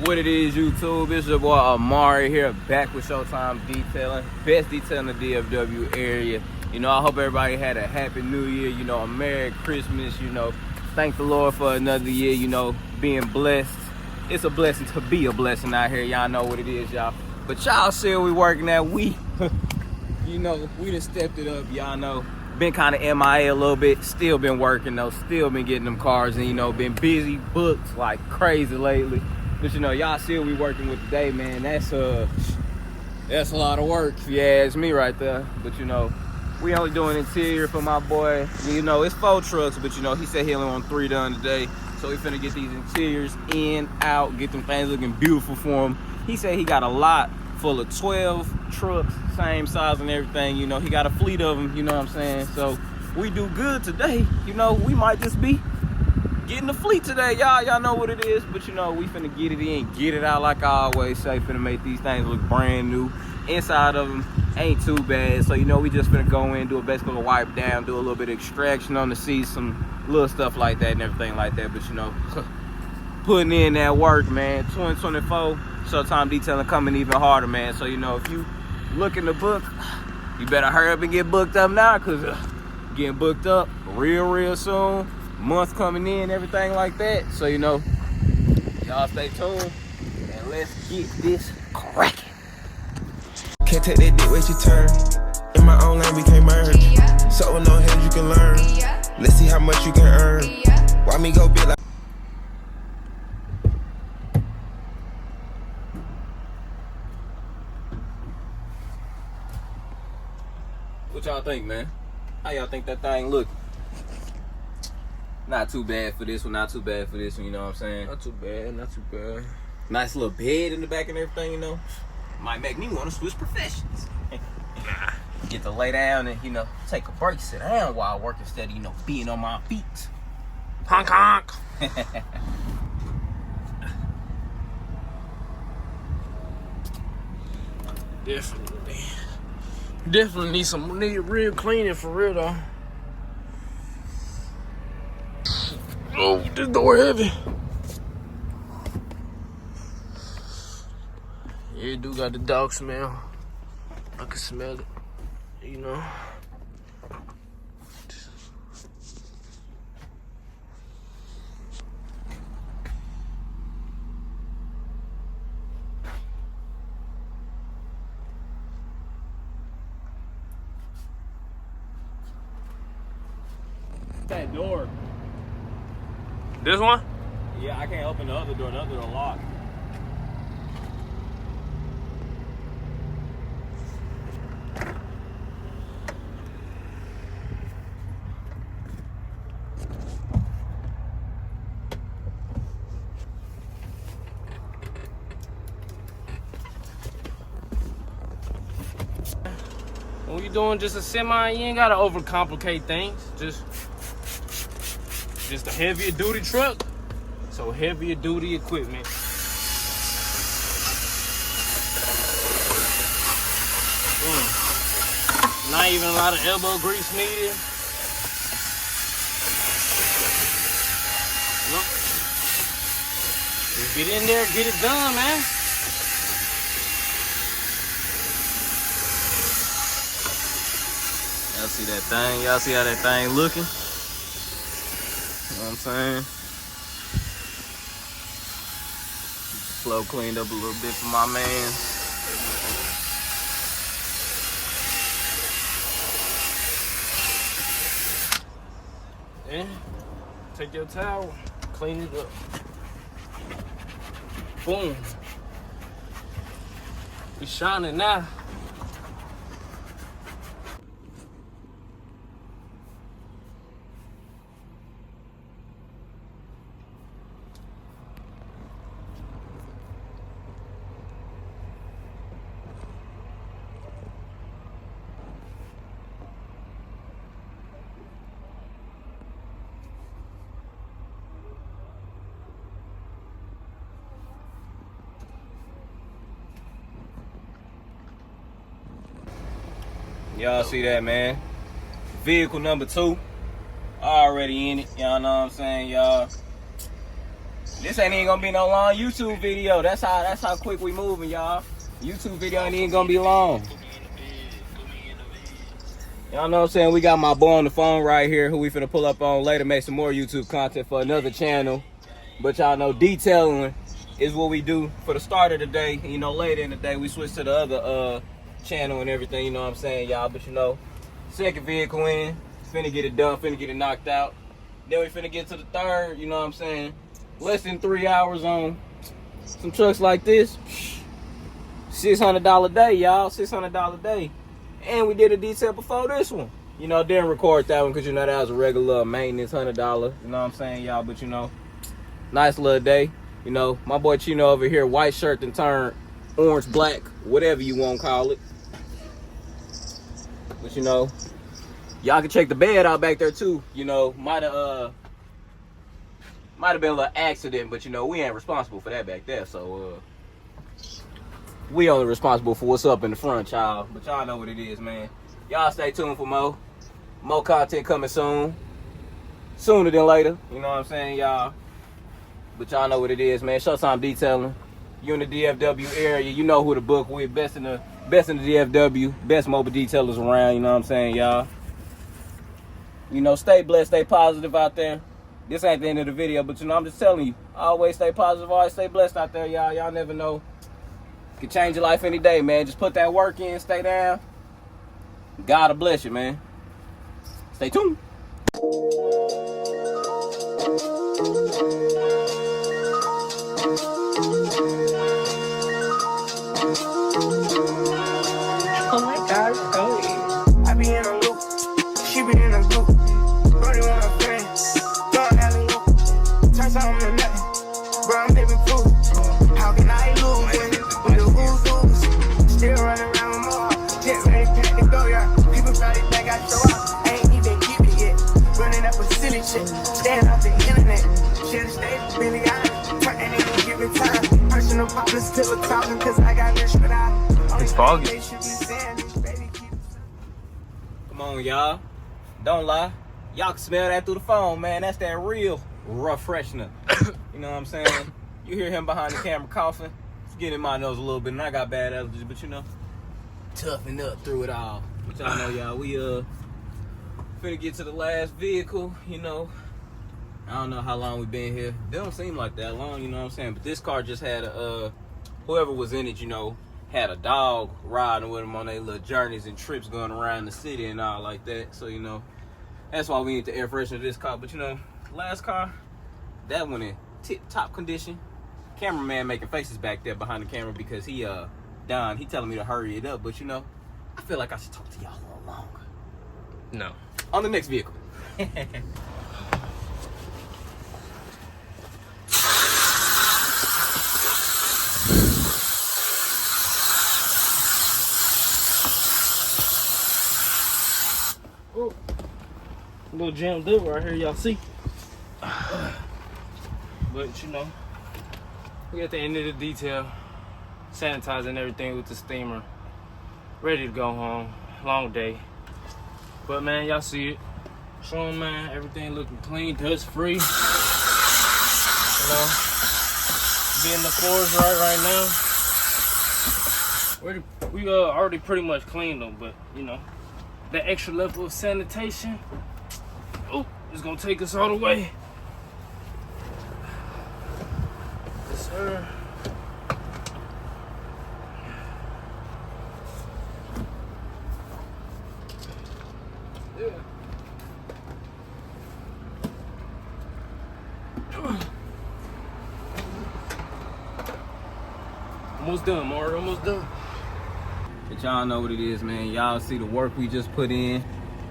What it is, YouTube? It's your boy Amari here, back with Showtime Detailing, best detailing in the DFW area. You know, I hope everybody had a happy new year, you know, a Merry Christmas, you know. Thank the Lord for another year, you know, being blessed. It's a blessing to be a blessing out here. Y'all know what it is, y'all. But y'all see we working at you know, we done stepped it up, y'all know. Been kind of MIA a little bit, still been working though, still been getting them cars and, you know, been busy, booked like crazy lately. But you know, y'all see what we working with today, man. That's a lot of work if you ask me right there. But you know, we only doing interior for my boy. You know, it's 4 trucks, but you know, he said he only want 3 done today. So we finna get these interiors in, out, get them things looking beautiful for him. He said he got a lot full of 12 trucks, same size and everything. You know, he got a fleet of them, you know what I'm saying? So we do good today. You know, we might just be getting the fleet today, y'all know what it is. But you know, we finna get it in, get it out, like I always say. Finna make these things look brand new. Inside of them ain't too bad, so you know, we just finna go in, do a basic little wipe down, do a little bit of extraction on the seats, some little stuff like that and everything like that. But you know, putting in that work, man. 2024 Showtime Detailing coming even harder, man. So you know, if you looking to book, you better hurry up and get booked up now, cause getting booked up real soon. Month coming in, everything like that. So you know, y'all stay tuned and let's get this cracking. Can't take that dick, wait your turn. In my own lane we can't merge. So with no hands you can learn. Let's see how much you can earn. Why me go big like What y'all think, man? How y'all think that thing look? Not too bad for this one, not too bad for this one, you know what I'm saying? Not too bad, not too bad. Nice little bed in the back and everything, you know? Might make me want to switch professions. Get to lay down and, you know, take a break, sit down while I work instead of, you know, being on my feet. Honk honk. Definitely need real cleaning for real though. Oh, this door heavy. Yeah, it do got the dog smell. I can smell it, you know. That door. This one? Yeah, I can't open the other door locked. When you doing just a semi, you ain't gotta overcomplicate things. Just a heavier duty truck, so heavier duty equipment. Not even a lot of elbow grease needed. Nope. Just get in there, get it done, man. Y'all see that thing? Y'all see how that thing looking? You know what I'm saying? Slow cleaned up a little bit for my man. And take your towel, clean it up. Boom. We shining now. Y'all see that, man? Vehicle number 2. Already in it. Y'all know what I'm saying, y'all? This ain't even gonna be no long YouTube video. That's how quick we moving, y'all. YouTube video ain't even gonna be long. Y'all know what I'm saying? We got my boy on the phone right here who we finna pull up on later, make some more YouTube content for another channel. But y'all know detailing is what we do for the start of the day. You know, later in the day we switch to the other channel and everything, you know what I'm saying, y'all? But you know, second vehicle in, finna get it done, finna get it knocked out. Then we finna get to the third, you know what I'm saying? Less than 3 hours on some trucks like this. $600 a day, y'all. $600 a day. And we did a detail before this one. You know, didn't record that one because, you know, that was a regular maintenance $100. You know what I'm saying, y'all? But, you know, nice little day. You know, my boy Chino over here, white shirt and turned orange, black, whatever you want to call it. But, you know, y'all can check the bed out back there, too. You know, might have been a little accident, but, you know, we ain't responsible for that back there. So, we only responsible for what's up in the front, y'all. But y'all know what it is, man. Y'all stay tuned for more. More content coming soon. Sooner than later. You know what I'm saying, y'all? But y'all know what it is, man. Showtime detailing. You in the DFW area, you know who to book with. Best in the DFW. Best mobile detailers around, you know what I'm saying, y'all? You know, stay blessed, stay positive out there. This ain't the end of the video, but you know, I'm just telling you. Always stay positive, always stay blessed out there, y'all. Y'all never know. Can change your life any day, man. Just put that work in, stay down. God will bless you, man. Stay tuned. Oh my God, Cody. I be in a loop, she be in a group. Brody want a friend, don't have a loop. Turn something to nothing, bro, I'm living proof. How can I lose it? With the who's still running around with more. Just ready to go, yeah. People probably think I show up, I ain't even give it yet. Running up with silly shit, staying off the internet. Should've stayed really honest, turning it and giving time. Personal problems still a talking, cause I got rich without. It's foggy. Come on, y'all. Don't lie. Y'all can smell that through the phone, man. That's that real rough freshener. You know what I'm saying? You hear him behind the camera coughing. It's getting in my nose a little bit, and I got bad allergies, but you know, toughen up through it all. But y'all know, y'all, we finna get to the last vehicle, you know. I don't know how long we've been here. They don't seem like that long, you know what I'm saying? But this car just had whoever was in it, you know, had a dog riding with them on their little journeys and trips going around the city and all like that. So, you know, that's why we need the air freshener this car. But, you know, last car, that one in tip-top condition. Cameraman making faces back there behind the camera because he telling me to hurry it up. But, you know, I feel like I should talk to y'all a little longer. No. On the next vehicle. Oh, a little jammed up right here, y'all see. But you know, we at the end of the detail, sanitizing everything with the steamer, ready to go home. Long day, but man, y'all see it. Show 'em, man, everything looking clean, dust free. You know, getting the floors right now. We already pretty much cleaned them, but you know, that extra level of sanitation, oh, it's gonna take us all the way. Yes, sir. Yeah. Almost done, Mario, almost done. But y'all know what it is, man. Y'all see the work we just put in.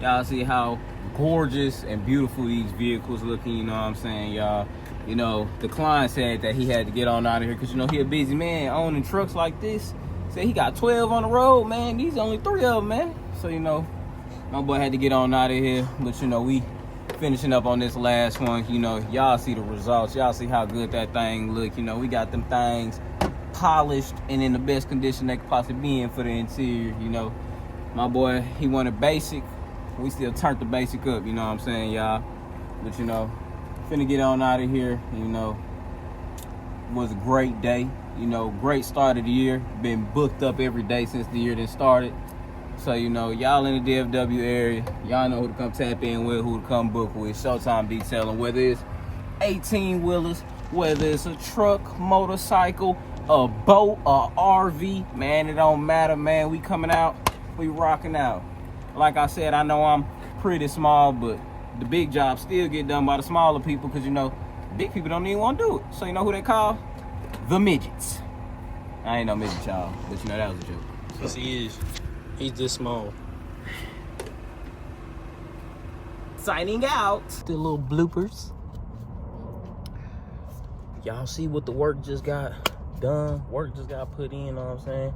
Y'all see how gorgeous and beautiful these vehicles looking, you know what I'm saying, y'all. You know, the client said that he had to get on out of here because, you know, he a busy man owning trucks like this. Said he got 12 on the road, man. These only 3 of them, man. So, you know, my boy had to get on out of here. But, you know, we finishing up on this last one. You know, y'all see the results. Y'all see how good that thing look. You know, we got them things polished and in the best condition they could possibly be in for the interior. You know, my boy, he wanted basic. We still turned the basic up, you know what I'm saying, y'all. But you know, finna get on out of here, you know. was a great day. You know, great start of the year. Been booked up every day since the year then started. So, you know, y'all in the DFW area, y'all know who to come tap in with, who to come book with. Showtime Detailing, whether it's 18-wheelers, whether it's a truck, motorcycle, a boat, a RV, man, it don't matter, man. We coming out, we rocking out. Like I said, I know I'm pretty small, but the big jobs still get done by the smaller people because, you know, big people don't even want to do it. So you know who they call? The midgets. I ain't no midget, y'all, but you know that was a joke. Yes, he is. He's this small. Signing out. The little bloopers. Y'all see what the work just got done? Work just got put in, you know what I'm saying?